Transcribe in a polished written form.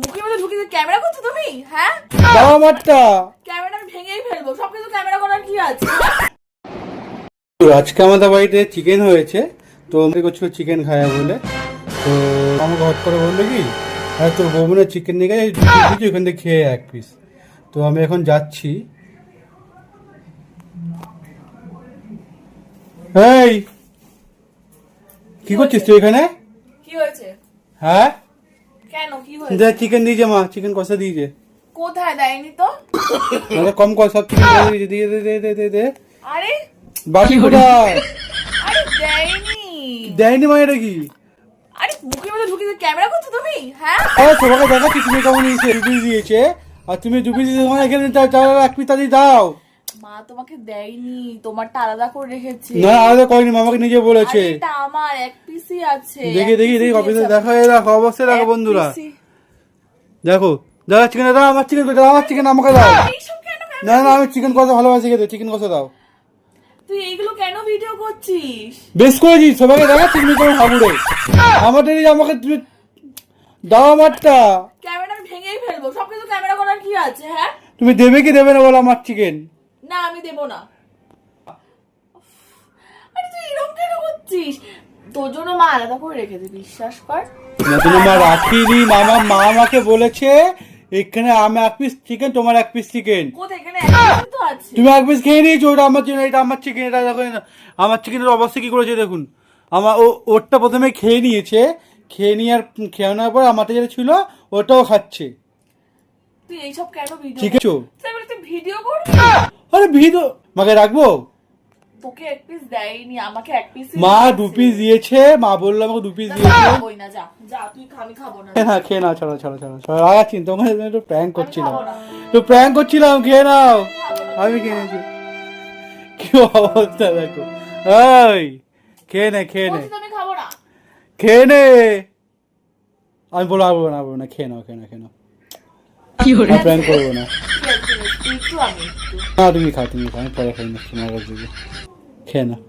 মুখের মধ্যে ঢুকিয়ে ক্যামেরা করছো তুমি? হ্যাঁ, দাও আমারটা। ক্যামেরা আমি ভেঙেই ফেলবো। সবকিছু ক্যামেরা করার কি আছে? আজকে আমাদের বাড়িতে চিকেন হয়েছে, তো আমাকে করছিল চিকেন খায় বলে। তো আমাকে হট করে বললো কি, হ্যাঁ তোর বৌমনে চিকেন নিয়ে গেছে, ওখান থেকে খেয়ে এক পিস। তো আমি এখন যাচ্ছি। এই কি করছিস তুই এখানে? কি হয়েছে? হ্যাঁ কেন কি হয়েছে? দেখ চিকেন দিয়েছে মা, চিকেন কষা দিয়েছে। কোথায় দেয়নি তো? কম কর, সব চিকেন দিয়েছে, দিয়ে দে দে দে দে দে। আরে বাকি কোথায়? আরে দেয়নি। দেয়নি মানে এটা কি? আরে মুখের মধ্যে ঢুকিয়ে ক্যামেরা করছো তুমি? হ্যাঁ, সবাইকে দেখাচ্ছি তুমি কেমন দিয়েছে, দু পিস দিয়েছে। আর তুমি দু পিস দিয়েছে মানে এখানে এক পিস তাড়ি দাও। মা তোমাকে দেয়নি, তোমারটা আলাদা করে রেখেছে। না আলাদা করেনি, মামাকে নিজে বলেছে। আরে এটা আমার এক পিসই আছে। দেখি এক দেখি পিসই দেখি অফিসে দিয়েছে। দেখা, দেখো অবশ্যই দেখো এক বন্ধুরা, পিসই। দেখো দাদা চিকেন দাও, আমার চিকেন দাও, আমার চিকেন আমাকে দাও। এইসব কেন না না আমি চিকেন কষা ভালোবাসি খেতে, চিকেন কষা দাও। তুই এইগুলো কেন ভিডিও করছিস? বেশ করেছি, সবাইকে দেখাচ্ছি তুমি কেমন হাবুড়ে। আমারটা নিয়ে আমাকে তুমি দাও আমারটা। ক্যামেরা আমি ভেঙেই ফেলবো। সবকিছু ক্যামেরা করার কি আছে? হ্যাঁ, তুমি দেবে কি দেবে না বলো আমার চিকেন। না আমি দেবো না। আরে তুই এরকম কেন করছিস? তোর জন্য মা আলাদা করে রেখেছে, বিশ্বাস কর। না তুমি মা রাখিনি, মা আমাকে বলেছে এখানে আমি এক পিস চিকেন, তোমার এক পিস চিকেন। কোথায়? এখানে এক পিসই তো আছে। তুমি এক পিস খেয়ে নিয়েছো, ওটা আমার চিকেন, এটা আমার চিকেন। এটা দেখো আমার চিকেনের অবস্থা কি করেছে দেখুন। ওরটা প্রথমে খেয়ে নিয়েছে, খেয়ে নেওয়ার পর আমারটা যেটা ছিল ওটাও খাচ্ছে। তুই এইসব কেন ভিডিও ঠিক আছে? তুই ভিডিও করবি? আরে ভিডিও মাকে রাখবো? তোকে এক পিস দেয়নি, আমাকে এক পিস। মা দু পিস দিয়েছে, মা বললো আমাকে দু পিস দিয়েছে। খাবোই না, যা যা তুই খা, আমি খাবো না। হ্যাঁ খেয়ে নাও, চলো চলো চলো চলো, রাগাচ্ছি তোমার একটু প্র্যাঙ্ক করছিলাম, খাবো না। একটু প্র্যাঙ্ক করছিলাম, খেয়ে নাও। আমি খেয়ে নিয়েছি। কি অবস্থা দেখো। এই খেয়ে নে খেয়ে নে বলছি তো আমি খাবো না। খেয়ে নে। আমি বলবো না না, খেয়ে নাও খেয়ে নাও খেয়ে নাও, প্র্যাঙ্ক করবো না। তুই একটু, আমি একটু। না তুমি খাও, আমি পরে খাই না, তোমার কাছে খেয়ে নাও।